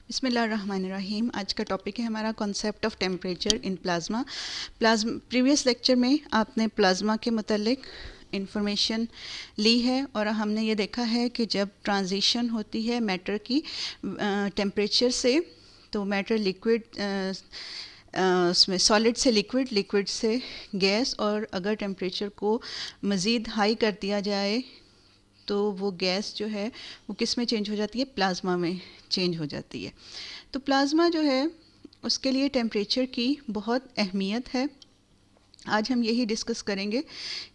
बिस्मिल्लाहिर्रहमानिर्रहीम। आज का टॉपिक है हमारा concept of temperature in plasma. Previous lecture में आपने प्लाज्मा के मतलब इंफॉर्मेशन ली है और हमने ये देखा है कि जब ट्रांजिशन होती है मैटर की टेम्परेचर से, तो मैटर लिक्विड उसमें सॉलिड से लिक्विड, लिक्विड से गैस, और अगर टेम्परेचर को मज़ीद हाई कर दिया जाए तो वो गैस जो है वो किस में चेंज हो जाती है, प्लाज्मा में चेंज हो जाती है। तो प्लाज्मा जो है उसके लिए टेम्परेचर की बहुत अहमियत है। आज हम यही डिस्कस करेंगे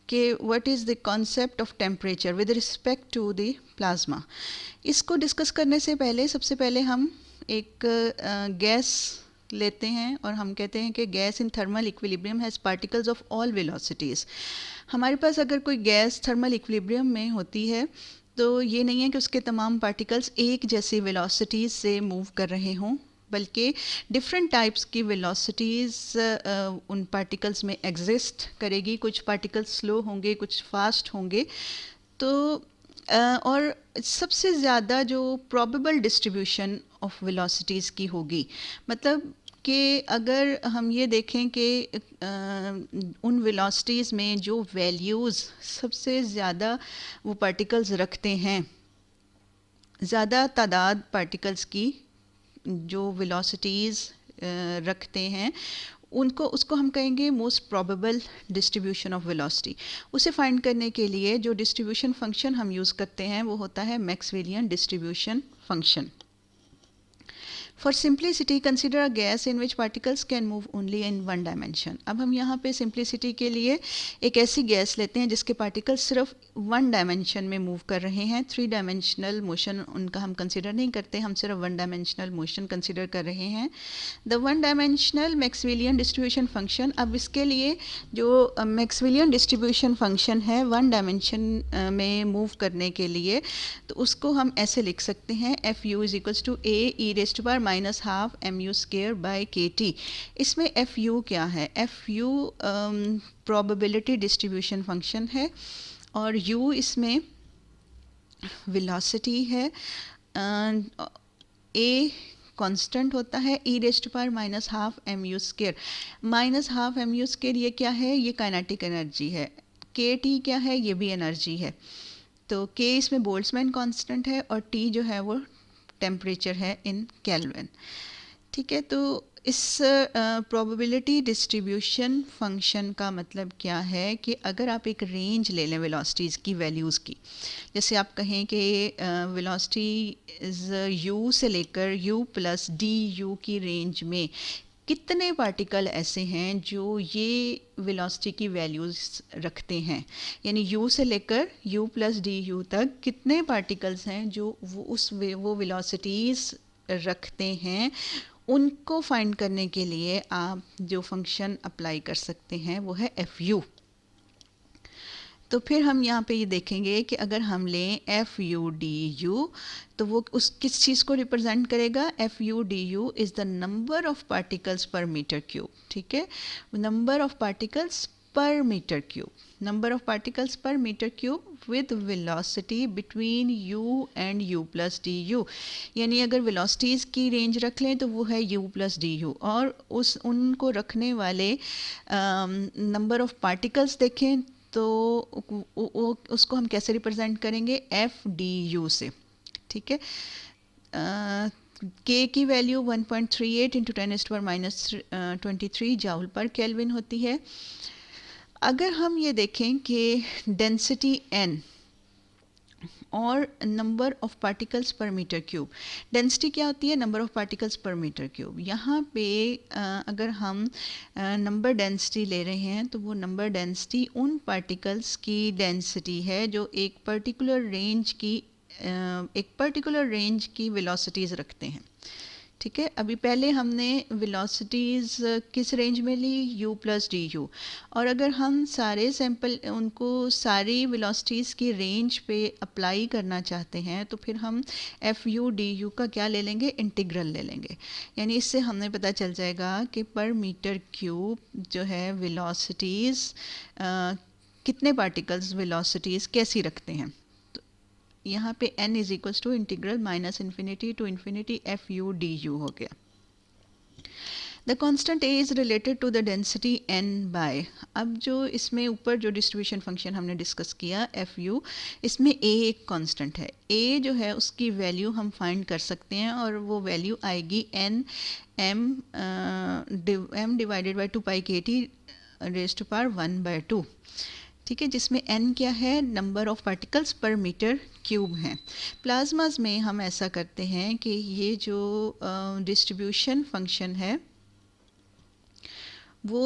कि what is the concept of temperature with respect to the plasma. इसको डिस्कस करने से पहले सबसे पहले हम एक गैस लेते हैं और हम कहते हैं कि gas in thermal equilibrium has particles of all velocities. हमारे पास अगर कोई गैस थर्मल इक्विलिब्रियम में होती है तो ये नहीं है कि उसके तमाम पार्टिकल्स एक जैसी वेलोसिटीज़ से मूव कर रहे हों, बल्कि डिफरेंट टाइप्स की वेलोसिटीज़ उन पार्टिकल्स में एग्जिस्ट करेगी। कुछ पार्टिकल्स स्लो होंगे, कुछ फास्ट होंगे। तो और सबसे ज़्यादा जो प्रोबेबल डिस्ट्रीब्यूशन ऑफ वेलोसिटीज़ की होगी, मतलब कि अगर हम ये देखें कि उन वेलोसिटीज़ में जो वैल्यूज़ सबसे ज़्यादा वो पार्टिकल्स रखते हैं, ज़्यादा तादाद पार्टिकल्स की जो वेलोसिटीज़ रखते हैं, उनको उसको हम कहेंगे most probable distribution of velocity. उसे फाइंड करने के लिए जो डिस्ट्रीब्यूशन फंक्शन हम यूज़ करते हैं वो होता है Maxwellian distribution function. For simplicity consider a gas in which particles can move only in one dimension. अब हम यहाँ पे सिंप्लिसिटी के लिए एक ऐसी गैस लेते हैं जिसके पार्टिकल्स सिर्फ वन डायमेंशन में मूव कर रहे हैं। थ्री डायमेंशनल मोशन उनका हम कंसिडर नहीं करते, हम सिर्फ वन डायमेंशनल मोशन कंसिडर कर रहे हैं। The one dimensional Maxwellian distribution function. अब इसके लिए जो मैक्सवेलियन डिस्ट्रीब्यूशन फंक्शन है वन डायमेंशन में मूव करने के लिए, तो उसको हम ऐसे लिख सकते हैं F U is equals to A E raised to power minus half M U square by K T. इसमें एफ यू क्या है? F U probability distribution function है और यू इसमें वेलोसिटी है। ए कांस्टेंट होता है, E raised power minus half M U square. Minus half M U square ये क्या है? ये काइनेटिक एनर्जी है। के टी क्या है? ये भी एनर्जी है। तो के इसमें बोल्ट्जमैन कांस्टेंट है और टी जो है वो टेम्परेचर है इन केल्विन। ठीक है, तो इस प्रोबेबिलिटी डिस्ट्रीब्यूशन फंक्शन का मतलब क्या है कि अगर आप एक रेंज ले लें वेलोसिटीज़ की वैल्यूज़ की, जैसे आप कहें कि वेलोसिटी यू से लेकर यू प्लस डी यू की रेंज में कितने पार्टिकल ऐसे हैं जो ये वेलोसिटी की वैल्यूज़ रखते हैं, यानी u से लेकर u प्लस डी यू तक कितने पार्टिकल्स हैं जो वो वेलोसिटीज़ रखते हैं, उनको फाइंड करने के लिए आप जो फंक्शन अप्लाई कर सकते हैं वो है एफ यू। तो फिर हम यहाँ पे ये देखेंगे कि अगर हम लें एफ यू डी यू, तो वो उस किस चीज़ को रिप्रेजेंट करेगा? F U D U is the number of particles per metre cube. ठीक है, number of particles per metre cube, number of particles per metre cube with velocity between u and u plus D U. यानी अगर velocities की range रख लें तो वो है u प्लस डी यू, और उस उनको रखने वाले नंबर ऑफ पार्टिकल्स देखें तो उसको हम कैसे रिप्रेजेंट करेंगे? एफ डी यू से। ठीक है, के की वैल्यू 1.38 इंटू 10⁻⁻23 जाउल पर केल्विन होती है। अगर हम ये देखें कि डेंसिटी n और number of particles per metre cube, density क्या होती है? Number of particles per metre cube. यहाँ पे अगर हम नंबर डेंसिटी ले रहे हैं तो वो नंबर डेंसिटी उन पार्टिकल्स की डेंसिटी है जो एक पर्टिकुलर रेंज की वेलोसिटीज़ रखते हैं। ठीक है, अभी पहले हमने वेलोसिटीज़ किस रेंज में ली? u plus D you. और अगर हम सारे सैंपल उनको सारी वेलोसिटीज़ की रेंज पे अप्लाई करना चाहते हैं तो फिर हम एफ यू डी यू का क्या ले लेंगे? इंटीग्रल ले लेंगे। यानी इससे हमें पता चल जाएगा कि पर मीटर क्यूब जो है वेलोसिटीज़ कितने पार्टिकल्स वेलोसिटीज़ कैसी रखते हैं। यहाँ पे n is equals to integral minus infinity to infinity F U D U हो गया। The constant A is related to the density N by, अब जो इसमें ऊपर जो डिस्ट्रीब्यूशन फंक्शन हमने डिस्कस किया एफ यू, इसमें ए एक कांस्टेंट है। ए जो है उसकी वैल्यू हम फाइंड कर सकते हैं और वो वैल्यू आएगी N M divided by 2 pi K T rays to power 1/2, ठीक है, जिसमें n क्या है, number of particles per metre cube हैं। प्लाज्माज में हम ऐसा करते हैं कि ये जो डिस्ट्रीब्यूशन फंक्शन है वो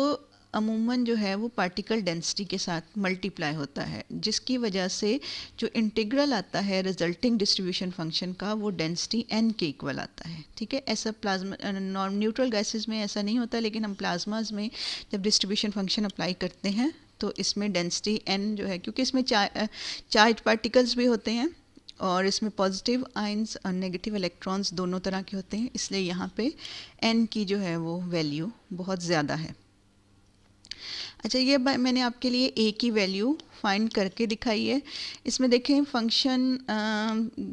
अमूमन जो है वो पार्टिकल डेंसिटी के साथ मल्टीप्लाई होता है, जिसकी वजह से जो इंटीग्रल आता है रिजल्टिंग डिस्ट्रीब्यूशन फंक्शन का वो डेंसिटी n के इक्वल आता है, ठीक है। ऐसा प्लाज्मा नॉन न्यूट्रल गैसेस में ऐसा नहीं होता, लेकिन हम प्लाज्माज में जब डिस्ट्रीब्यूशन फंक्शन अप्लाई करते हैं तो इसमें डेंसिटी n जो है, क्योंकि इसमें चार्ज पार्टिकल्स भी होते हैं और इसमें पॉजिटिव आयंस और नेगेटिव इलेक्ट्रॉन्स दोनों तरह के होते हैं, इसलिए यहाँ पे n की जो है वो वैल्यू बहुत ज़्यादा है। अच्छा, ये मैंने आपके लिए ए की वैल्यू फाइंड करके दिखाई है। इसमें देखें फंक्शन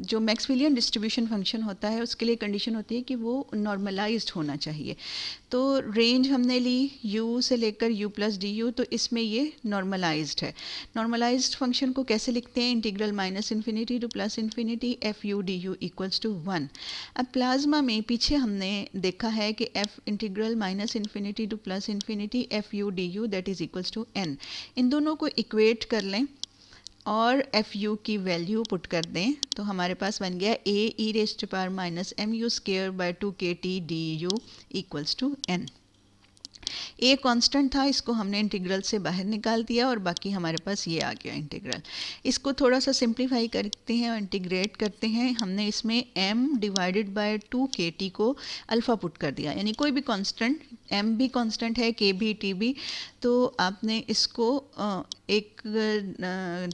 जो मैक्सवेलियन डिस्ट्रीब्यूशन फंक्शन होता है उसके लिए कंडीशन होती है कि वो नॉर्मलाइज्ड होना चाहिए। तो रेंज हमने ली u से लेकर u प्लस डी यू, तो इसमें ये नॉर्मलाइज्ड है। नॉर्मलाइज्ड फंक्शन को कैसे लिखते हैं, integral minus infinity to plus infinity F U D U equals to 1। अब प्लाज्मा में पीछे हमने देखा है कि F integral minus infinity to plus infinity F U D U that is equals to n। इन दोनों को इक्वेट कर लें और एफ यू की वैल्यू पुट कर दें तो हमारे पास बन गया A E raise to power minus M U square bye 2 D U equals to n। A constant था, इसको हमने इंटीग्रल से बाहर निकाल दिया और बाकी हमारे पास ये आ गया इंटीग्रल। इसको थोड़ा सा सिंप्लीफाई करते हैं और इंटीग्रेट करते हैं। हमने इसमें m डिवाइडेड बाय 2 को अल्फ़ा पुट कर दिया, यानी कोई भी कांस्टेंट, m भी कांस्टेंट है, k भी, t भी, तो आपने इसको एक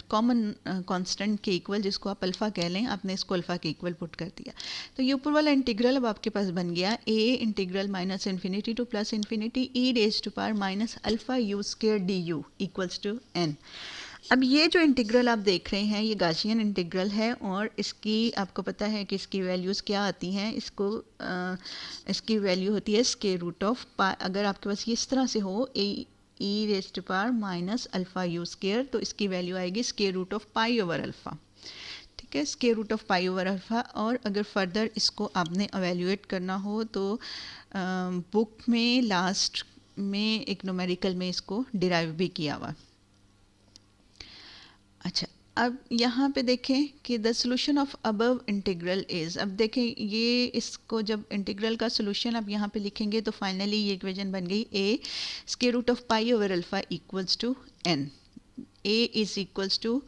कॉमन कांस्टेंट के इक्वल, जिसको आप अल्फ़ा कह लें, आपने इसको अल्फ़ा के इक्वल पुट कर दिया। तो ये ऊपर वाला इंटीग्रल अब आपके पास बन गया a integral minus infinity to plus infinity E raise to power minus alpha U square D U equals to n। अब ये जो इंटीग्रल आप देख रहे हैं ये गाशियन इंटीग्रल है और इसकी आपको पता है कि इसकी वैल्यूज़ क्या आती हैं। इसकी वैल्यू होती है स्क्वायर रूट ऑफ पाई। अगर आपके पास ये इस तरह से हो E raise to power minus alpha U square, तो इसकी वैल्यू आएगी square root of pi over alpha, ठीक है, square root of pi over alpha. और अगर फर्दर इसको आपने एवेल्यूएट करना हो तो बुक में लास्ट में एक न्यूमेरिकल में इसको डिराइव भी किया हुआ। अच्छा, अब यहाँ पे देखें कि the solution of above integral is, अब देखें ये इसको जब इंटीग्रल का सोल्यूशन आप यहाँ पे लिखेंगे तो फाइनली ये इक्वेशन बन गई A square root of pi over alpha equals to n। A is equals to,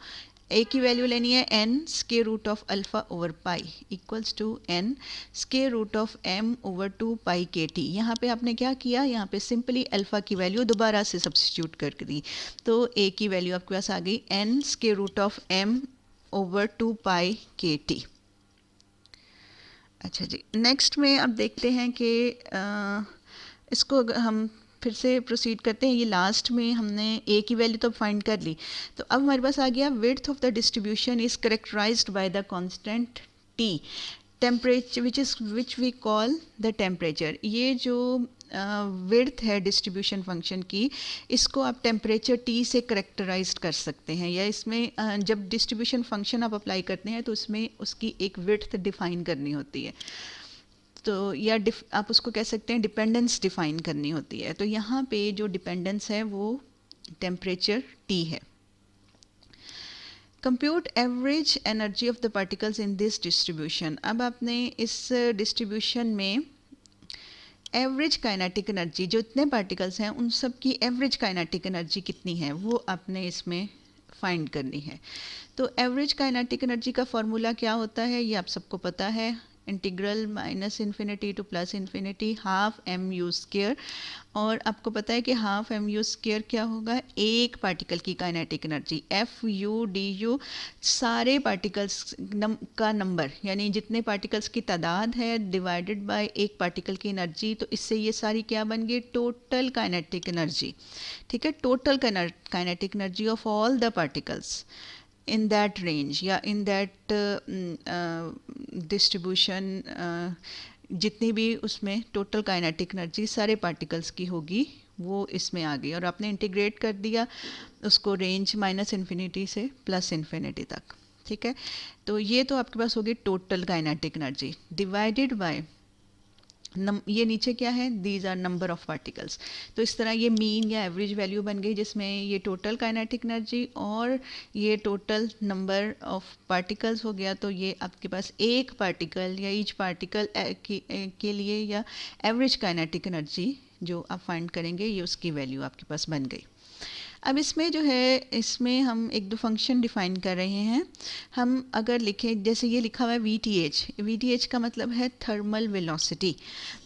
A की वैल्यू लेनी है n square root of alpha over pi equals to n square root of m over 2 pi K T. यहाँ पे आपने क्या किया, यहाँ पे सिंपली अल्फ़ा की वैल्यू दोबारा से सब्स्टिट्यूट करके दी, तो a की वैल्यू आपके पास आ गई n square root of m over 2 pi K T. अच्छा जी, नेक्स्ट में अब देखते हैं कि इसको हम फिर से प्रोसीड करते हैं। ये लास्ट में हमने ए की वैल्यू तो फाइंड कर ली, तो अब हमारे पास आ गया width of the distribution is characterised by the constant T temperature which we call the temperature. ये जो विड्थ है डिस्ट्रीब्यूशन फंक्शन की, इसको आप टेम्परेचर टी से करेक्टराइज कर सकते हैं, या इसमें जब डिस्ट्रीब्यूशन फंक्शन आप अप्लाई करते हैं तो उसमें उसकी एक विड्थ डिफाइन करनी होती है, तो या आप उसको कह सकते हैं डिपेंडेंस डिफाइन करनी होती है। तो यहाँ पे जो डिपेंडेंस है वो टेम्परेचर T है। Compute average energy of the particles in this distribution. अब आपने इस डिस्ट्रीब्यूशन में एवरेज काइनेटिक एनर्जी, जो इतने पार्टिकल्स हैं उन सब की एवरेज काइनेटिक एनर्जी कितनी है वो आपने इसमें फाइंड करनी है। तो एवरेज काइनेटिक एनर्जी का फॉर्मूला क्या होता है ये आप सबको पता है, integral minus infinity to plus infinity half M U square. और आपको पता है कि हाफ एम यू स्क्वायर क्या होगा, एक पार्टिकल की kinetic energy F U D you, सारे पार्टिकल्स का नंबर, यानी जितने पार्टिकल्स की तादाद है डिवाइडेड बाय एक पार्टिकल की एनर्जी, तो इससे ये सारी क्या बन गई, टोटल काइनेटिक एनर्जी, ठीक है, total kinetic energy of all the particles in that range या इन दैट डिस्ट्रीब्यूशन, जितनी भी उसमें टोटल काइनेटिक एनर्जी सारे पार्टिकल्स की होगी वो इसमें आ गई, और आपने इंटीग्रेट कर दिया उसको रेंज माइनस इन्फिनिटी से प्लस इन्फिनिटी तक। ठीक है, तो ये तो आपके पास होगी total kinetic energy divided by ये नीचे क्या है, these are number of particles. तो इस तरह ये मीन या एवरेज वैल्यू बन गई, जिसमें ये टोटल काइनेटिक एनर्जी और ये टोटल नंबर ऑफ पार्टिकल्स हो गया। तो ये आपके पास एक पार्टिकल या ईच पार्टिकल के लिए या एवरेज काइनेटिक एनर्जी जो आप फाइंड करेंगे, ये उसकी वैल्यू आपके पास बन गई। अब इसमें जो है, इसमें हम एक दो फंक्शन डिफाइन कर रहे हैं। हम अगर लिखें, जैसे ये लिखा हुआ है वी टी एच का मतलब है थर्मल वेलोसिटी।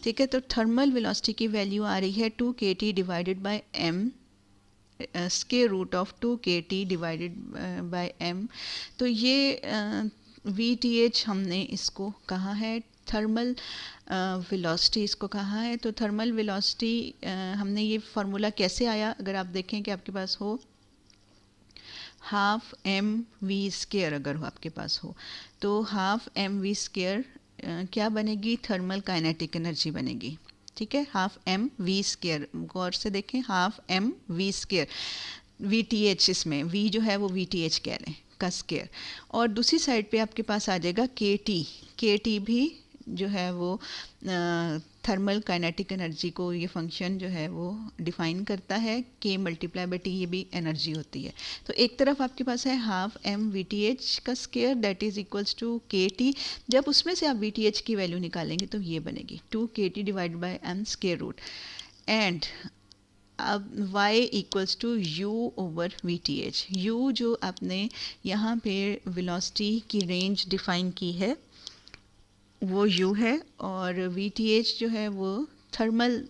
ठीक है, तो थर्मल वेलोसिटी की वैल्यू आ रही है 2kT divided by m, square root of 2kT divided by m। तो ये वी.टी.एच हमने इसको कहा है थर्मल वेलोसिटी, इसको कहा है। तो थर्मल वेलोसिटी हमने ये फार्मूला कैसे आया, अगर आप देखें कि आपके पास हो हाफ एम वी स्क्वायर, अगर हो आपके पास हो तो हाफ एम वी स्क्वायर क्या बनेगी, थर्मल काइनेटिक एनर्जी बनेगी। ठीक है, हाफ एम वी स्क्वायर, गौर से देखें, half M V square, V T H, इसमें वी जो है वो वी टी एच कह रहे हैं का स्क्वायर, और दूसरी साइड पे आपके पास आ जाएगा के टी भी जो है वो थर्मल काइनेटिक एनर्जी को ये फंक्शन जो है वो डिफाइन करता है। के मल्टीप्लाई बाई टी ये भी एनर्जी होती है। तो एक तरफ आपके पास है half M V T H का square that is equals to K T. जब उसमें से आप वी टी एच की वैल्यू निकालेंगे तो ये बनेगी 2kT divide by M square root, and अब y equals to u over V T H. u जो आपने यहाँ पे वेलोसिटी की रेंज डिफाइन की है वो u है, और वी टी एच जो है वो थर्मल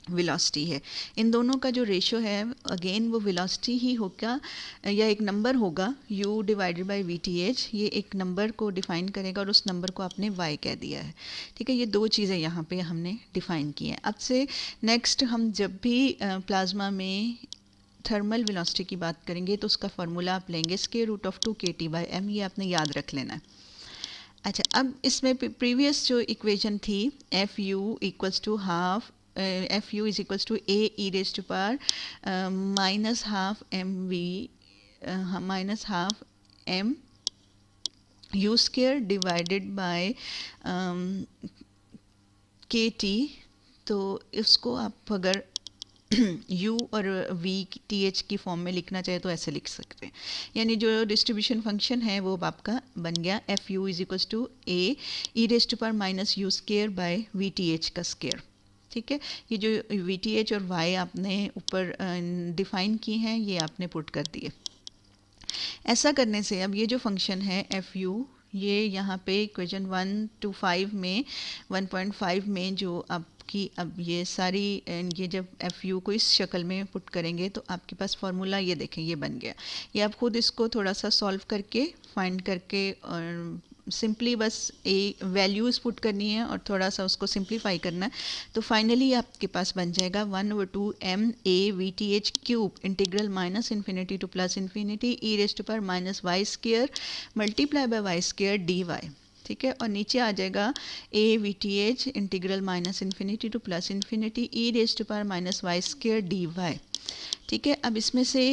वेलोसिटी है। इन दोनों का जो रेशो है अगेन वो वेलोसिटी ही होगा या एक नंबर होगा u divided by V T H. ये एक नंबर को डिफाइन करेगा और उस नंबर को आपने y कह दिया है। ठीक है, ये दो चीज़ें यहाँ पे हमने डिफाइन की हैं। अब से नेक्स्ट हम जब भी प्लाज्मा में थर्मल वेलोसिटी की बात करेंगे तो उसका फार्मूला आप लेंगे square root of 2kT by m, ये आपने याद रख लेना है। अच्छा, अब इसमें प्रीवियस जो इक्वेशन थी F U equals to half F U is equals to A E raise to power minus half M V minus half M U square divided by K T. तो इसको आप अगर u और v T H की form में लिखना चाहे तो ऐसे लिख सकते हैं, यानी जो डिस्ट्रीब्यूशन फंक्शन है वो आपका बन गया F U is equals to A E raise to power minus U square by V T H का स्क्वायर। ठीक है, ये जो वी टी एच और y आपने ऊपर डिफाइन की हैं ये आपने पुट कर दिए। ऐसा करने से अब ये जो फंक्शन है एफ यू, ये यहाँ पे इक्वेशन 1 to 5 में 1.5 में जो आपकी अब ये सारी ये जब एफ यू को इस शक्ल में पुट करेंगे तो आपके पास फार्मूला ये देखें ये बन गया। ये आप खुद इसको थोड़ा सा सॉल्व करके फाइंड करके और सिंपली बस ए वैल्यूज़ पुट करनी है और थोड़ा सा उसको सिंप्लीफाई करना है। तो फाइनली आपके पास बन जाएगा 1/2 M A V T H cube integral minus infinity to plus infinity E raise to power minus Y square multiply by Y square D Y. ठीक है, और नीचे आ जाएगा A V T H integral minus infinity to plus infinity E raise to power minus Y square D Y. ठीक है, अब इसमें से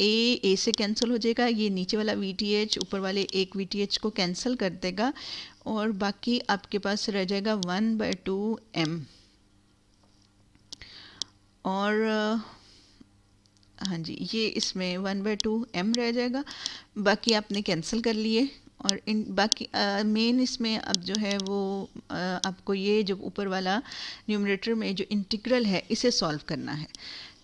ए से कैंसिल हो जाएगा, ये नीचे वाला वी टी एच ऊपर वाले एक वी टी एच को कैंसिल कर देगा और बाकी आपके पास रह जाएगा 1/2 एम। और हाँ जी, ये इसमें 1/2 एम रह जाएगा, बाकी आपने कैंसिल कर लिए। और इन बाकी मेन इसमें अब जो है वो आपको ये जो ऊपर वाला न्यूमरेटर में जो इंटीग्रल है इसे सॉल्व करना है।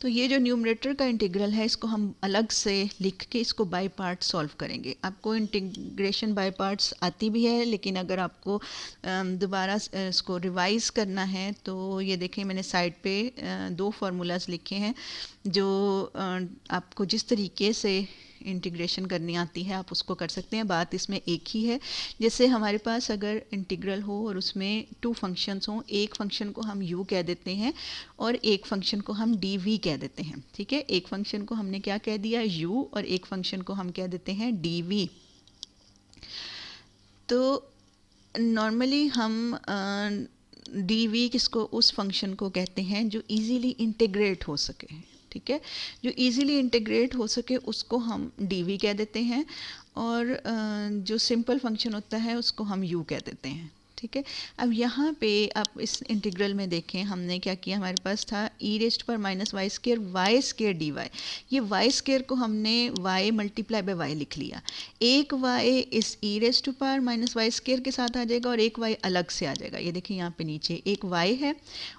तो ये जो न्यूमरेटर का इंटीग्रल है इसको हम अलग से लिख के इसको बाय पार्ट सॉल्व करेंगे। आपको इंटीग्रेशन बाय पार्ट्स आती भी है, लेकिन अगर आपको दोबारा इसको रिवाइज़ करना है तो ये देखें मैंने साइड पे दो फार्मूलाज लिखे हैं जो आपको जिस तरीके से इंटीग्रेशन करनी आती है आप उसको कर सकते हैं, बात इसमें एक ही है। जैसे हमारे पास अगर इंटीग्रल हो और उसमें टू फंक्शंस हों, एक फंक्शन को हम u कह देते हैं और एक फंक्शन को हम dv कह देते हैं, ठीक है। एक फंक्शन को हमने क्या कह दिया u और एक फंक्शन को हम कह देते हैं dv। तो नॉर्मली हम dv किसको, उस फंक्शन को कहते हैं जो इजीली इंटीग्रेट हो सके, ठीक है। जो इजीली इंटीग्रेट हो सके उसको हम dv कह देते हैं और जो सिंपल फंक्शन होता है उसको हम u कह देते हैं, ठीक है। अब यहाँ पे आप इस इंटीग्रल में देखें हमने क्या किया, हमारे पास था e रेस्ट पर minus Y square Y square D Y. ये वाई स्केयर को हमने y मल्टीप्लाई बाय वाई लिख लिया। एक y इस e raised to power minus Y square के साथ आ जाएगा और एक y अलग से आ जाएगा। ये देखिए यहाँ पे नीचे एक y है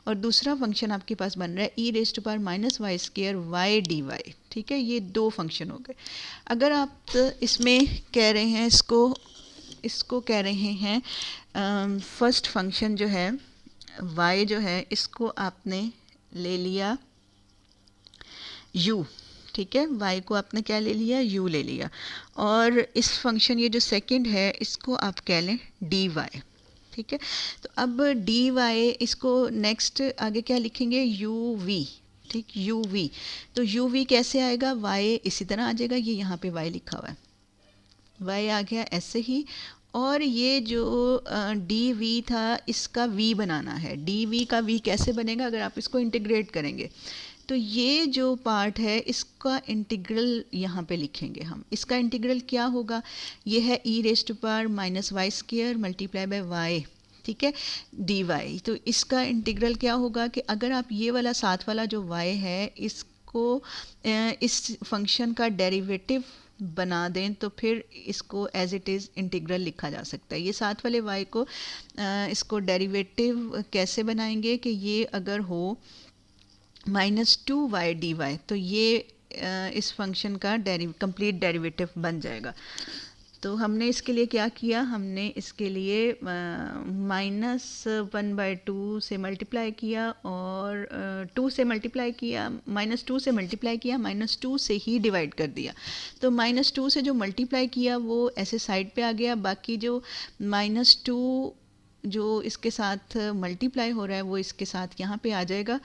और दूसरा फंक्शन आपके पास बन रहा है e raised to power minus Y square Y D Y, ठीक है। ये दो फंक्शन हो गए। अगर आप इसमें कह रहे हैं इसको कह रहे हैं फर्स्ट फंक्शन जो है y जो है इसको आपने ले लिया u, ठीक है। y को आपने क्या ले लिया, u ले लिया। और इस फंक्शन ये जो सेकंड है इसको आप कह लें dy, ठीक है। तो अब dy इसको नेक्स्ट आगे क्या लिखेंगे uv, ठीक, uv। तो uv कैसे आएगा, y इसी तरह आ जाएगा, ये यहाँ पे y लिखा हुआ है, y आ गया ऐसे ही। और ये जो डी वी था इसका v बनाना है। डी वी का v कैसे बनेगा, अगर आप इसको इंटीग्रेट करेंगे तो ये जो पार्ट है इसका इंटीग्रल यहाँ पे लिखेंगे हम। इसका इंटीग्रल क्या होगा, ये है e raise to power minus Y square multiply by Y, ठीक है, डी वाई। तो इसका इंटीग्रल क्या होगा कि अगर आप ये वाला साथ वाला जो y है इसको इस फंक्शन का डेरिवेटिव बना दें तो फिर इसको एज इट इज़ इंटीग्रल लिखा जा सकता है। ये साथ वाले y को इसको डेरिवेटिव कैसे बनाएंगे कि ये अगर हो -2y dy तो ये इस फंक्शन का कंप्लीट डेरिवेटिव बन जाएगा। तो हमने इसके लिए क्या किया, हमने इसके लिए -1/2 से मल्टीप्लाई किया और 2 से मल्टीप्लाई किया, -2 से मल्टीप्लाई किया, -2 से ही डिवाइड कर दिया। तो -2 से जो मल्टीप्लाई किया वो ऐसे साइड पे आ गया, बाकी जो -2 जो इसके साथ मल्टीप्लाई हो रहा है वो इसके साथ यहाँ पे आ जाएगा।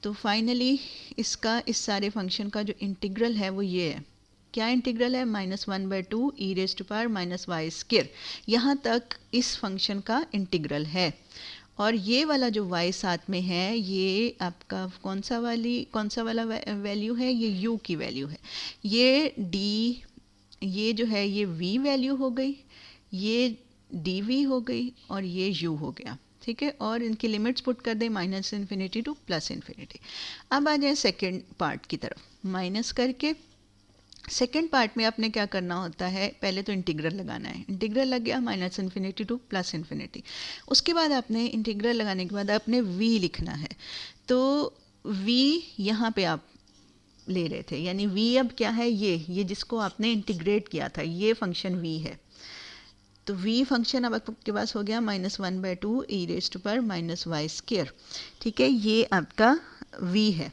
तो फाइनली इसका इस सारे फंक्शन का जो इंटीग्रल है वो ये है। क्या इंटीग्रल है, -1/2 e raise to power minus Y square, यहाँ तक इस फंक्शन का इंटीग्रल है। और ये वाला जो y साथ में है ये आपका कौन सा वाला वैल्यू है, ये u की वैल्यू है। ये ये जो है ये v वैल्यू हो गई, ये dv हो गई और ये u हो गया, ठीक है। और इनकी लिमिट्स पुट कर दें -∞ टू +∞। अब आ जाए सेकेंड पार्ट की तरफ। माइनस करके सेकेंड पार्ट में आपने क्या करना होता है, पहले तो इंटीग्रल लगाना है। इंटीग्रल लग गया -∞ टू +∞। उसके बाद आपने इंटीग्रल लगाने के बाद आपने v लिखना है। तो v यहाँ पे आप ले रहे थे, यानी v अब क्या है, ये जिसको आपने इंटीग्रेट किया था ये फंक्शन v है। तो v फंक्शन अब आपके पास हो गया -1/2 e raise to power minus Y square, ठीक है, ये आपका v है।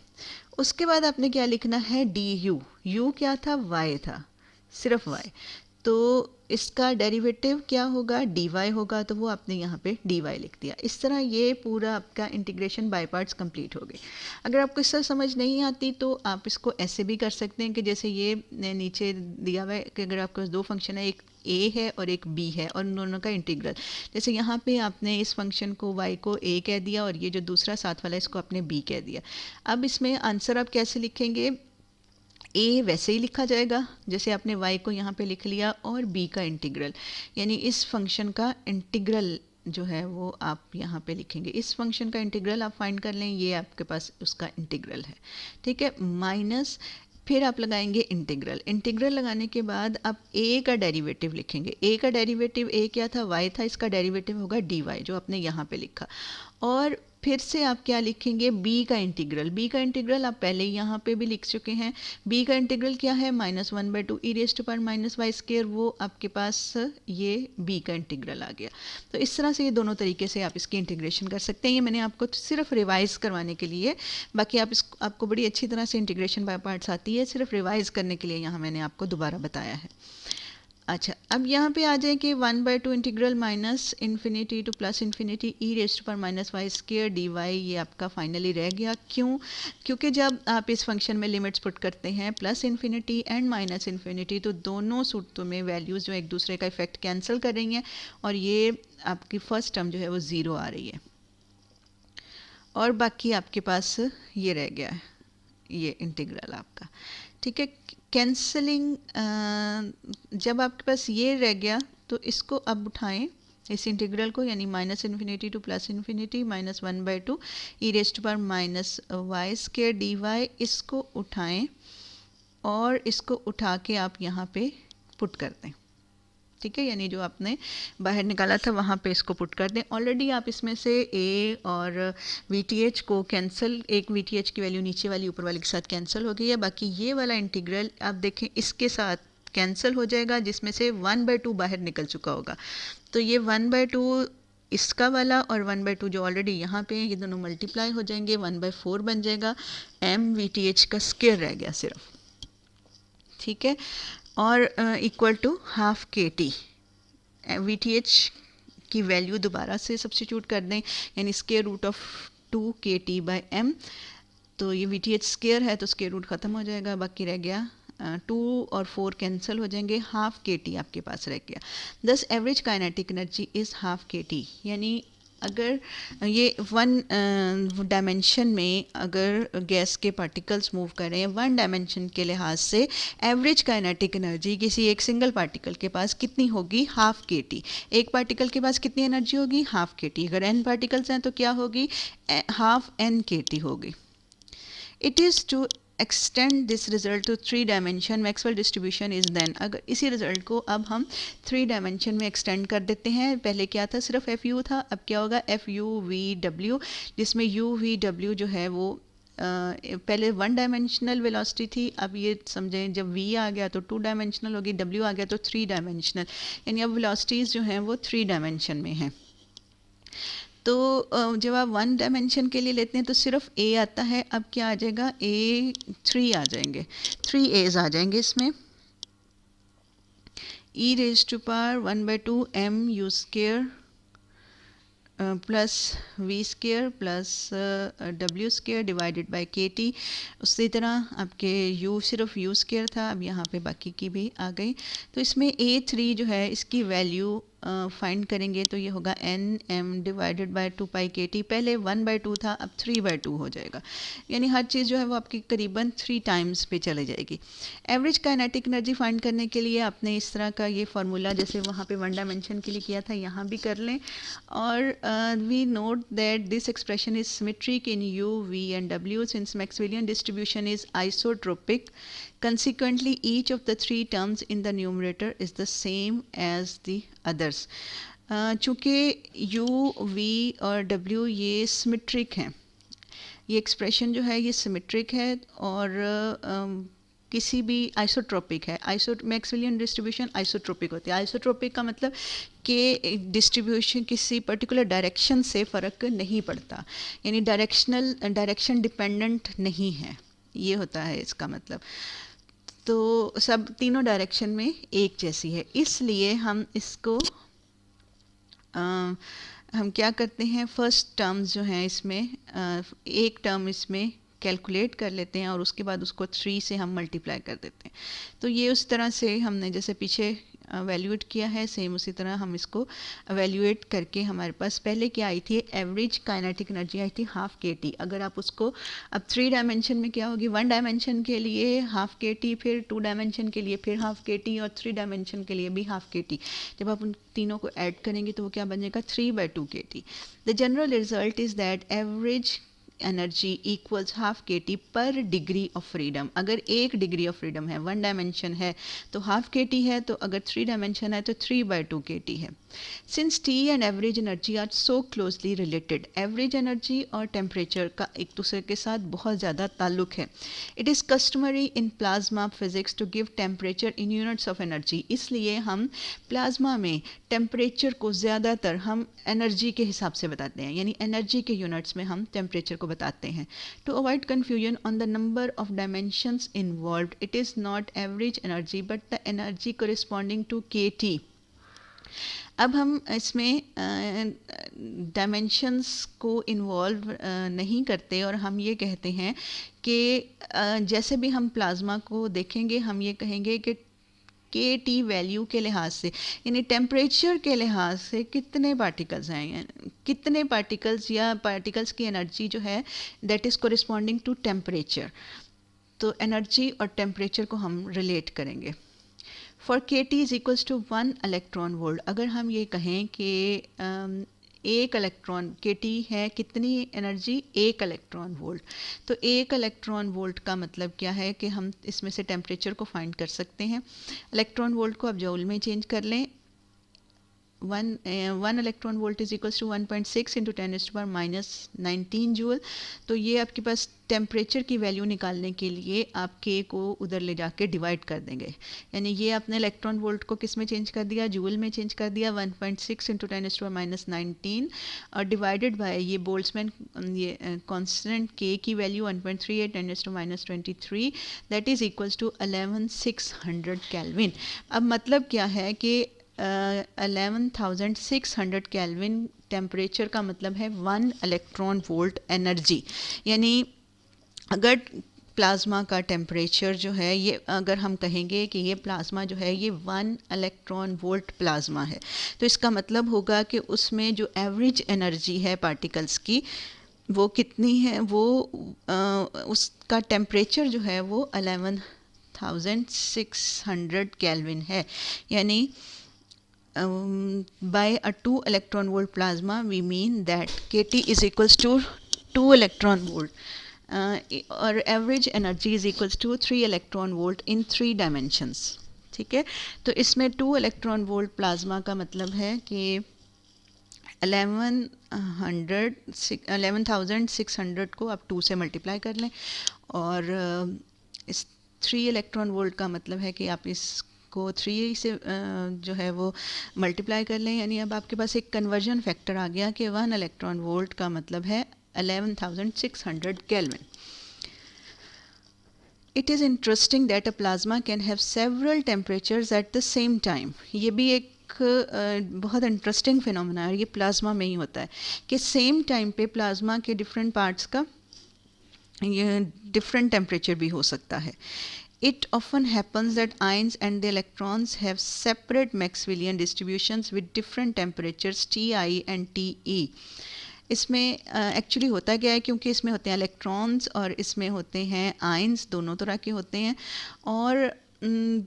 उसके बाद आपने क्या लिखना है, du। u क्या था, y था, सिर्फ y। तो इसका डेरिवेटिव क्या होगा, dy होगा, तो वो आपने यहाँ पे dy लिख दिया। इस तरह ये पूरा आपका इंटीग्रेशन बाय पार्ट्स कंप्लीट हो गई। अगर आपको इससे समझ नहीं आती तो आप इसको ऐसे भी कर सकते हैं कि जैसे ये नीचे दिया हुआ है कि अगर आपके पास दो फंक्शन है, एक a है और एक b है और उन दोनों का इंटीग्रल, जैसे यहाँ पे आपने इस फंक्शन को y को a कह दिया और ये जो दूसरा साथ वाला इसको आपने b कह दिया। अब इसमें आंसर आप कैसे लिखेंगे, a वैसे ही लिखा जाएगा जैसे आपने y को यहाँ पे लिख लिया और b का इंटीग्रल, यानी इस फंक्शन का इंटीग्रल जो है वो आप यहाँ पे लिखेंगे। इस फंक्शन का इंटीग्रल आप फाइंड कर लें, ये आपके पास उसका इंटीग्रल है, ठीक है। माइनस फिर आप लगाएंगे इंटीग्रल लगाने के बाद आप a का डेरिवेटिव लिखेंगे। a का डेरिवेटिव a क्या था, y था, इसका डेरिवेटिव होगा dy जो आपने यहाँ पे लिखा। और फिर से आप क्या लिखेंगे, बी का इंटीग्रल। बी का इंटीग्रल आप पहले ही यहाँ पे भी लिख चुके हैं। बी का इंटीग्रल क्या है, -1/2 E raise to power minus Y square, वो आपके पास ये बी का इंटीग्रल आ गया। तो इस तरह से ये दोनों तरीके से आप इसकी इंटीग्रेशन कर सकते हैं। ये मैंने आपको सिर्फ रिवाइज़ करवाने के लिए, बाकी आपको बड़ी अच्छी तरह से इंटीग्रेशन बाय पार्ट्स आती है, सिर्फ रिवाइज़ करने के लिए यहाँ मैंने आपको दोबारा बताया है। अच्छा, अब यहाँ पे आ जाए कि 1/2 integral -∞ to +∞ E raise to power minus Y square dy, ये आपका फाइनली रह गया। क्यों? क्योंकि जब आप इस फंक्शन में लिमिट्स पुट करते हैं +∞ एंड -∞, तो दोनों सूरतों में वैल्यूज़ जो एक दूसरे का इफेक्ट कैंसिल कर रही हैं और ये आपकी फर्स्ट टर्म जो है वो ज़ीरो आ रही है और बाकी आपके पास ये रह गया है, ये इंटीग्रल आपका। ठीक है, कैंसलिंग जब आपके पास ये रह गया तो इसको अब उठाएं, इस इंटीग्रल को, यानी -∞ to +∞ -1/2 E raise to power minus Y square dy, इसको उठाएं और इसको उठा के आप यहाँ पे पुट कर दें। ठीक है, यानी जो आपने बाहर निकाला था वहाँ पे इसको पुट कर दें। ऑलरेडी आप इसमें से a और VTH को कैंसिल, एक VTH की वैल्यू नीचे वाली ऊपर वाली के साथ कैंसिल हो गई है। बाकी ये वाला इंटीग्रल आप देखें इसके साथ कैंसिल हो जाएगा, जिसमें से 1/2 बाहर निकल चुका होगा। तो ये 1/2 इसका वाला और 1/2 जो ऑलरेडी यहाँ पे है, ये दोनों मल्टीप्लाई हो जाएंगे, 1/4 बन जाएगा। m VTH का स्क्वायर रह गया सिर्फ। ठीक है, और equal to half KT। VTH की वैल्यू दोबारा से सब्स्टिट्यूट कर दें, यानी स्क्वायर रूट ऑफ 2KT/m। तो ये VTH स्क्वायर है तो स्क्वायर रूट ख़त्म हो जाएगा, बाकी रह गया 2 और 4 कैंसिल हो जाएंगे, हाफ KT आपके पास रह गया। दस average kinetic energy is half KT, यानी अगर ये वन डायमेंशन में अगर गैस के पार्टिकल्स मूव कर रहे हैं वन डायमेंशन के लिहाज से, एवरेज काइनेटिक एनर्जी किसी एक सिंगल पार्टिकल के पास कितनी होगी, हाफ KT। एक पार्टिकल के पास कितनी एनर्जी होगी, हाफ KT। अगर n पार्टिकल्स हैं तो क्या होगी, हाफ n KT होगी। It is to extend this result to 3 dimension Maxwell distribution is then. अगर इसी रिजल्ट को अब हम 3 डायमेंशन में एक्सटेंड कर देते हैं, पहले क्या था, सिर्फ FU था, अब क्या होगा, FUVW, जिसमें UVW जो है वो पहले 1 डायमेंशनल वेलोसिटी थी, अब ये समझें जब V आ गया तो 2 डायमेंशनल होगी, W आ गया तो 3 डायमेंशनल, यानी अब वेलोसिटीज़ जो हैं वो 3 डायमेंशन में हैं। तो जब आप 1 डायमेंशन के लिए लेते हैं तो सिर्फ A आता है, अब क्या आ जाएगा, A3 आ जाएंगे, 3 A's आ जाएंगे इसमें। e raise to power 1/2 m u square plus V square plus W square divided by KT। उसी तरह आपके U सिर्फ U स्क्वायर था, अब यहाँ पे बाकी की भी आ गई। तो इसमें A3 जो है इसकी वैल्यू फाइंड करेंगे तो ये होगा NM डिवाइडेड बाय 2 KT। पहले 1/2 था, अब 3/2 हो जाएगा, यानी हर चीज़ जो है वो आपकी करीबन 3 टाइम्स पे चले जाएगी। एवरेज काइनेटिक एनर्जी फाइंड करने के लिए आपने इस तरह का ये फार्मूला जैसे वहाँ पे 1 डायमेंशन के लिए किया था यहाँ भी कर लें। और we note that this expression is symmetric in U, V and W since Maxwellian distribution is isotropic. Consequently, each of the 3 terms in the numerator is the same as the others. चूँकि U, V और W ये symmetric हैं, ये expression जो है ये symmetric है और किसी भी आइसोट्रोपिक है। मैक्सवेलियन डिस्ट्रीब्यूशन आइसोट्रोपिक होती है। आइसोट्रोपिक का मतलब कि डिस्ट्रीब्यूशन किसी पर्टिकुलर डायरेक्शन से फ़र्क नहीं पड़ता, यानी डायरेक्शन डिपेंडेंट नहीं है, ये होता है इसका मतलब। तो सब तीनों डायरेक्शन में एक जैसी है, इसलिए हम इसको हम क्या करते हैं, फर्स्ट टर्म्स जो हैं इसमें एक टर्म इसमें कैलकुलेट कर लेते हैं और उसके बाद उसको 3 से हम मल्टीप्लाई कर देते हैं। तो ये उस तरह से हमने जैसे पीछे वैल्यूएट किया है, सेम उसी तरह हम इसको वैल्यूएट करके हमारे पास पहले क्या आई थी, एवरेज काइनेटिक एनर्जी आई थी हाफ KT। अगर आप उसको अब 3 डायमेंशन में क्या होगी, 1 डायमेंशन के लिए हाफ KT, फिर 2 डायमेंशन के लिए फिर हाफ KT और 3 डायमेंशन के लिए भी हाफ KT। जब आप उन तीनों को ऐड करेंगे तो वो क्या बन जाएगा, 3/2 KT। The general result is that average energy equals half के टी पर डिग्री ऑफ फ्रीडम। अगर 1 डिग्री ऑफ फ्रीडम है, 1 डायमेंशन है तो हाफ के टी है, तो अगर 3 डायमेंशन है तो 3/2 के टी है। Since T and average energy are so closely related, average energy और टेम्परेचर का एक दूसरे के साथ बहुत ज़्यादा ताल्लुक है। It is customary in plasma physics to give temperature in units of energy, इसलिए हम प्लाज्मा में टेम्परेचर को ज़्यादातर हम एनर्जी के हिसाब से बताते हैं, यानी एनर्जी के यूनिट्स में हम टेम्परेचर को बताते हैं। To avoid confusion on the number of dimensions involved, it is not average energy but the energy corresponding to K T. अब हम इसमें डायमेंशंस को इन्वॉल्व नहीं करते और हम ये कहते हैं कि जैसे भी हम प्लाज्मा को देखेंगे हम ये कहेंगे कि के टी वैल्यू के लिहाज से, यानी टेम्परेचर के लिहाज से कितने पार्टिकल्स हैं, कितने पार्टिकल्स या पार्टिकल्स की एनर्जी जो है that is corresponding to temperature. तो एनर्जी और टेम्परेचर को हम रिलेट करेंगे। For K T is equals to 1 electron volt, अगर हम ये कहें कि 1 इलेक्ट्रॉन के टी है कितनी एनर्जी, 1 इलेक्ट्रॉन वोल्ट, तो 1 इलेक्ट्रॉन वोल्ट का मतलब क्या है कि हम इसमें से टेम्परेचर को फाइंड कर सकते हैं। इलेक्ट्रॉन वोल्ट को आप जूल में चेंज कर लें। 1 electron volt is equals to 1.6 into 10⁻⁻19 joule. तो ये आपके पास टेम्परेचर की वैल्यू निकालने के लिए आप के को उधर ले जाके डिवाइड कर देंगे, यानी ये आपने इलेक्ट्रॉन वोल्ट को किस में चेंज कर दिया, जूल में चेंज कर दिया। 1.6 इंटू 10⁻⁻19 और डिवाइडेड बाय ये बोल्ट्जमैन ये कांस्टेंट के की value 1.38 10⁻23 that is equals to 11,600 kelvin. अब मतलब क्या है कि 11,600 केल्विन टेम्परेचर का मतलब है 1 इलेक्ट्रॉन वोल्ट एनर्जी। यानी अगर प्लाज्मा का टेम्परेचर जो है ये, अगर हम कहेंगे कि ये प्लाज्मा जो है ये 1 इलेक्ट्रॉन वोल्ट प्लाज्मा है, तो इसका मतलब होगा कि उसमें जो एवरेज एनर्जी है पार्टिकल्स की वो कितनी है, वो उसका टेम्परेचर जो है वो 11,600 केल्विन है। यानी by a 2 electron volt plasma we mean that KT is equals to 2 electron volt or average energy is equals to 3 electron volt in 3 dimensions। ठीक है, तो इसमें 2 electron volt plasma का मतलब है कि 11,600 को आप 2 से मल्टीप्लाई कर लें और इस 3 इलेक्ट्रॉन वोल्ट का मतलब है कि आप इस को 3 से जो है वो मल्टीप्लाई कर लें, यानी अब आपके पास एक कन्वर्जन फैक्टर आ गया कि 1 इलेक्ट्रॉन वोल्ट का मतलब है 11,600 kelvin. It is interesting that a plasma can have several temperatures at the same time. ये भी एक बहुत इंटरेस्टिंग फिनोमेना है, ये प्लाज्मा में ही होता है कि सेम टाइम पे प्लाज्मा के डिफरेंट पार्ट्स का ये डिफरेंट टेम्परेचर भी हो सकता है। It often happens that ions and the electrons have separate Maxwellian distributions with different temperatures Ti and Te। इसमें एक्चुअली होता क्या है, क्योंकि इसमें होते हैं इलेक्ट्रॉन्स और इसमें होते हैं आयंस, दोनों तरह के होते हैं और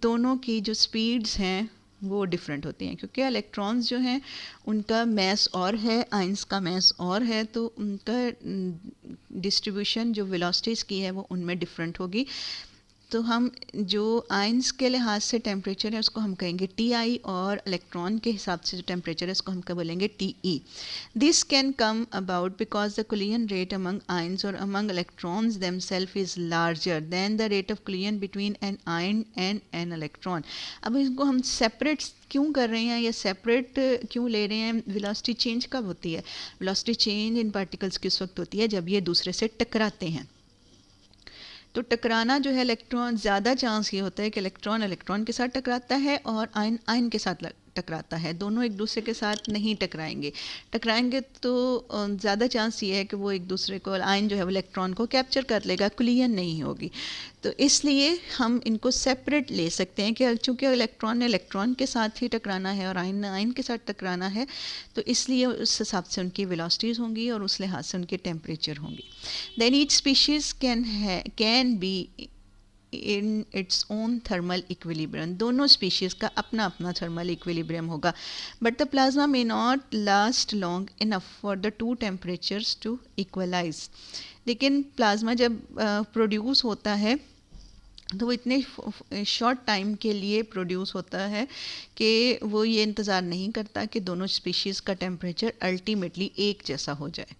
दोनों की जो स्पीड्स हैं वो डिफरेंट होती हैं, क्योंकि इलेक्ट्रॉन्स जो हैं उनका मैस और है, आयंस का मैस और है, तो उनका डिस्ट्रीब्यूशन जो वेलोसिटीज़ की है वो उनमें डिफरेंट होगी। तो हम जो आयंस के लिहाज से टेम्परेचर है उसको हम कहेंगे Ti और इलेक्ट्रॉन के हिसाब से जो टेम्परेचर है उसको हम क्या बोलेंगे Te। This can come about because the collision rate among ions और among electrons themselves is larger than the rate of collision between an ion and an electron. अब इसको हम सेपरेट क्यों कर रहे हैं या सेपरेट क्यों ले रहे हैं, वेलोसिटी चेंज कब होती है, वेलोसिटी चेंज इन पार्टिकल्स किस वक्त होती है, जब ये दूसरे से टकराते हैं। तो टकराना जो है इलेक्ट्रॉन, ज़्यादा चांस ये होता है कि इलेक्ट्रॉन इलेक्ट्रॉन के साथ टकराता है और आयन आयन के साथ टकराता है, दोनों एक दूसरे के साथ नहीं टकराएंगे तो ज़्यादा चांस ये है कि वो एक दूसरे को, आयन जो है वो इलेक्ट्रॉन को कैप्चर कर लेगा, कोलिजन नहीं होगी। तो इसलिए हम इनको सेपरेट ले सकते हैं कि चूँकि इलेक्ट्रॉन ने इलेक्ट्रॉन के साथ ही टकराना है और आयन ने आयन के साथ टकराना है, तो इसलिए उस हिसाब से उनकी वेलोसिटीज़ होंगी और उस लिहाज से उनके टेम्परेचर होंगी। Then each species can be in its own thermal equilibrium, दोनों स्पीशीज़ का अपना अपना थर्मल इक्विलिब्रियम होगा, but the plasma may not last long enough for the two temperatures to equalise. लेकिन प्लाज्मा जब प्रोड्यूस होता है तो वो इतने शॉर्ट टाइम के लिए प्रोड्यूस होता है कि वो ये इंतज़ार नहीं करता कि दोनों स्पीशीज़ का टेम्परेचर अल्टीमेटली एक जैसा हो जाए।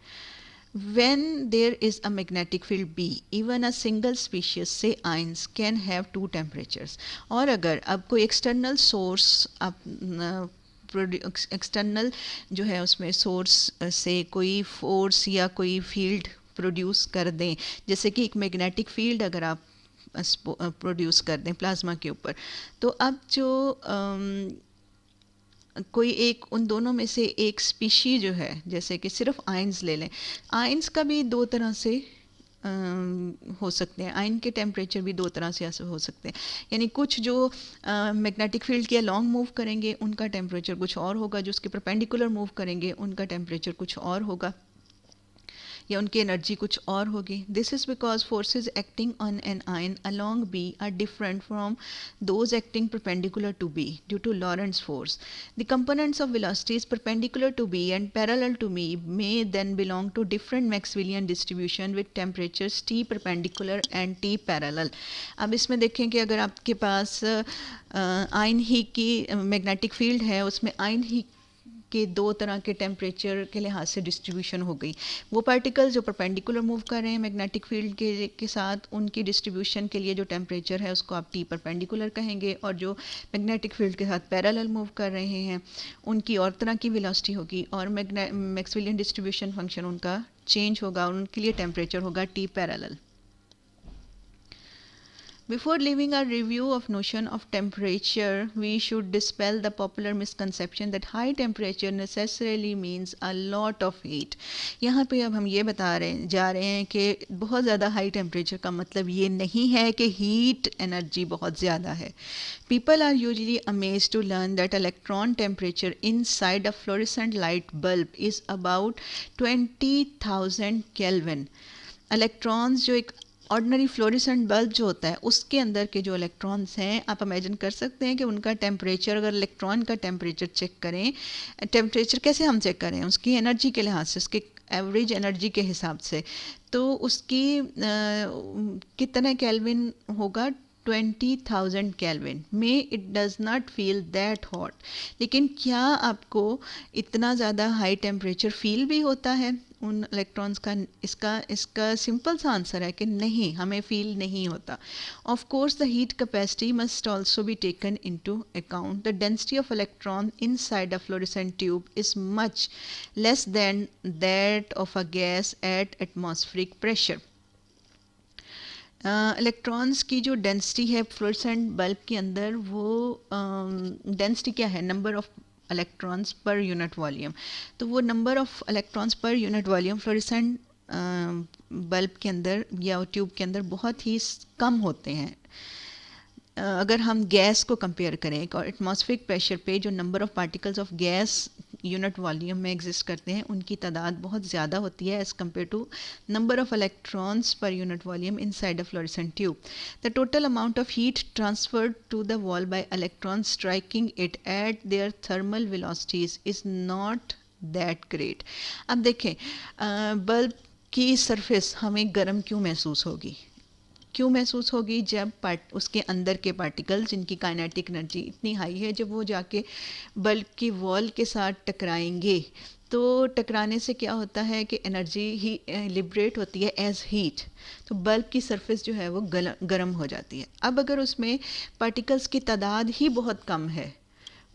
When there is a magnetic field B, even a single species, say ions, can have two temperatures. और अगर अब कोई एक्सटर्नल सोर्स आप एक्सटर्नल जो है उसमें सोर्स से कोई फोर्स या कोई फील्ड प्रोड्यूस कर दें, जैसे कि एक मैग्नेटिक फील्ड अगर आप प्रोड्यूस कर दें प्लाज्मा के ऊपर, तो अब जो कोई एक उन दोनों में से एक स्पीशी जो है, जैसे कि सिर्फ आयंस ले लें, आयंस का भी दो तरह से हो सकते हैं, आयन के टेम्परेचर भी दो तरह से ऐसे हो सकते हैं। यानी कुछ जो मैग्नेटिक फील्ड के लॉन्ग मूव करेंगे उनका टेम्परेचर कुछ और होगा, जो उसके परपेंडिकुलर मूव करेंगे उनका टेम्परेचर कुछ और होगा, या उनकी एनर्जी कुछ और होगी। This is because forces acting on an ion along B are different from those acting perpendicular to B due to Lorentz force. The components of velocities perpendicular to B and parallel to B may then belong to different Maxwellian distribution with temperatures T perpendicular and T parallel. अब इसमें देखें कि अगर आपके पास ion ही की magnetic field है, उसमें ion ही के दो तरह के टेम्परेचर के लिहाज से डिस्ट्रीब्यूशन हो गई। वो पार्टिकल्स जो परपेंडिकुलर मूव कर रहे हैं मैग्नेटिक फील्ड के साथ, उनकी डिस्ट्रीब्यूशन के लिए जो टेम्परेचर है उसको आप टी परपेंडिकुलर कहेंगे, और जो मैग्नेटिक फील्ड के साथ पैरेलल मूव कर रहे हैं उनकी और तरह की वेलोसिटी होगी, और मैक्सवेलियन डिस्ट्रीब्यूशन फंक्शन उनका चेंज होगा, और उनके लिए टेम्परेचर होगा T parallel. Before leaving our review of notion of temperature, we should dispel the popular misconception that high temperature necessarily means a lot of heat. यहाँ पे अब हम ये जा रहे हैं कि बहुत ज़्यादा हाई टेम्परेचर का मतलब ये नहीं है कि हीट एनर्जी बहुत ज़्यादा है. People are usually amazed to learn that electron temperature inside a fluorescent light bulb is about 20,000 Kelvin. Electrons जो एक ऑर्डिनरी फ्लोरेसेंट बल्ब जो होता है उसके अंदर के जो इलेक्ट्रॉन्स हैं, आप इमेजिन कर सकते हैं कि उनका टेम्परेचर, अगर इलेक्ट्रॉन का टेम्परेचर चेक करें, टेम्परेचर कैसे हम चेक करें, उसकी एनर्जी के लिहाज से, उसके एवरेज एनर्जी के हिसाब से, तो उसकी कितना केल्विन होगा, 20,000 केल्विन में it does not feel that hot. लेकिन क्या आपको इतना ज़्यादा हाई टेम्परेचर फील भी होता है उन इलेक्ट्रॉन्स का? इसका सिंपल सा आंसर है कि नहीं, हमें फील नहीं होता. Of course the heat capacity must also be taken into account. The density of electron inside a fluorescent tube is much less than that of a gas at atmospheric pressure. Electrons की जो density है fluorescent bulb के अंदर, वो density क्या है, number of electrons per unit volume. तो वो number of electrons per unit volume fluorescent bulb के अंदर या ट्यूब के अंदर बहुत ही कम होते हैं. अगर हम गैस को कंपेयर करें और एटमॉस्फेरिक प्रेशर पे जो number of particles of gas unit volume में एग्जिस्ट करते हैं, उनकी तादाद बहुत ज़्यादा होती है as compared to number of electrons per unit volume inside a fluorescent tube. The total amount of heat transferred to the wall by electrons striking it at their thermal velocities is not that great. अब देखें, bulb की surface हमें गर्म क्यों महसूस होगी? जब उसके अंदर के पार्टिकल्स जिनकी काइनेटिक एनर्जी इतनी हाई है, जब वो जाके बल्ब की वॉल के साथ टकराएंगे, तो टकराने से क्या होता है कि एनर्जी ही लिबरेट होती है एज हीट. तो बल्ब की सरफेस जो है वो गर्म हो जाती है. अब अगर उसमें पार्टिकल्स की तादाद ही बहुत कम है,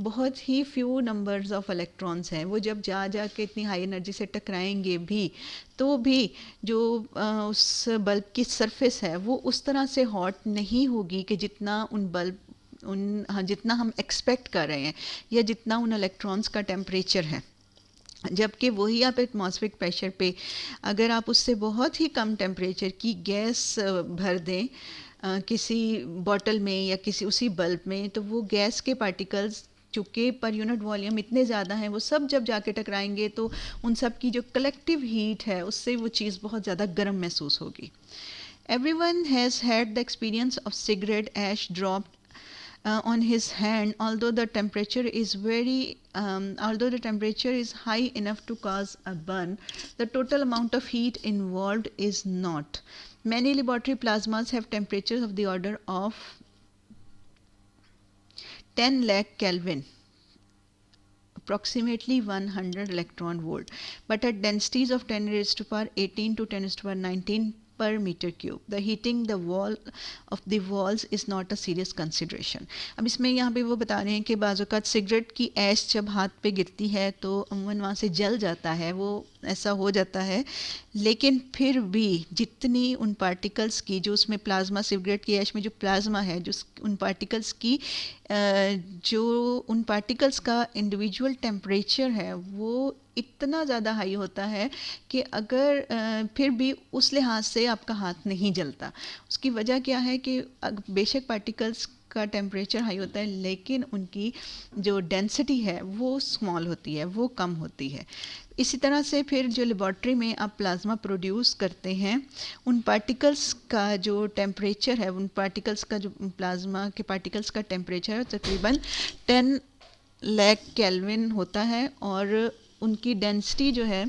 बहुत ही फ्यू नंबर्स ऑफ इलेक्ट्रॉन्स हैं, वो जब जा के इतनी हाई एनर्जी से टकराएंगे भी, तो भी जो उस बल्ब की सरफेस है वो उस तरह से हॉट नहीं होगी कि जितना जितना हम एक्सपेक्ट कर रहे हैं या जितना उन इलेक्ट्रॉन्स का टेम्परेचर है. जबकि वही आप एटमॉस्फेरिक प्रेशर पे अगर आप उससे बहुत ही कम टेम्परेचर की गैस भर दें किसी बॉटल में या किसी उसी बल्ब में, तो वो गैस के पार्टिकल्स चूँकि पर यूनिट वॉल्यूम इतने ज़्यादा हैं, वो सब जब जाके टकराएंगे तो उन सब की जो कलेक्टिव हीट है उससे वो चीज़ बहुत ज़्यादा गर्म महसूस होगी. Everyone has had the experience of cigarette ash dropped on his hand, although the temperature is high enough to cause a burn. The total amount of heat involved is not. Many laboratory plasmas have temperatures of the order of 10 lakh Kelvin, approximately 100 electron volt, but at densities of 10 raised to power 18 to 10 raised to power 19 per meter cube. The heating the wall of the walls is not a serious consideration. अब इसमें यहाँ पे वो बता रहे हैं कि बाज़ औक़ात सिगरेट की ऐश जब हाथ पे गिरती है तो अमूमन वहाँ से जल जाता है, वो ऐसा हो जाता है, लेकिन फिर भी जितनी उन पार्टिकल्स की जो उसमें प्लाज्मा, सिगरेट की ऐश में जो प्लाज्मा है, जो उन पार्टिकल्स की जो उन पार्टिकल्स का इंडिविजुअल टेम्परेचर है वो इतना ज़्यादा हाई होता है कि अगर फिर भी उस लिहाज से आपका हाथ नहीं जलता। उसकी वजह क्या है कि बेशक पार्टिकल्स का टेम्परेचर हाई होता है लेकिन उनकी जो डेंसिटी है वो स्मॉल होती है, वो कम होती है। इसी तरह से फिर जो लेबॉर्ट्री में आप प्लाज्मा प्रोड्यूस करते हैं, उन पार्टिकल्स का जो टेम्परेचर है, उन पार्टिकल्स का जो प्लाज्मा के पार्टिकल्स का टेम्परेचर है तकरीबन 10 लाख केल्विन होता है और उनकी डेंसिटी जो है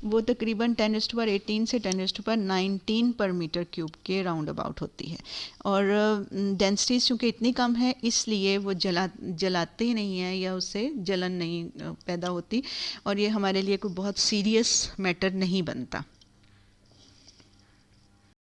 वो तकरीबन 10⁻18 से 10⁻19 पर मीटर क्यूब के राउंड अबाउट होती है। और डेंसिटी चूँकि इतनी कम है इसलिए वो जलाते ही नहीं हैं या उससे जलन नहीं पैदा होती और ये हमारे लिए कोई बहुत सीरियस मैटर नहीं बनता।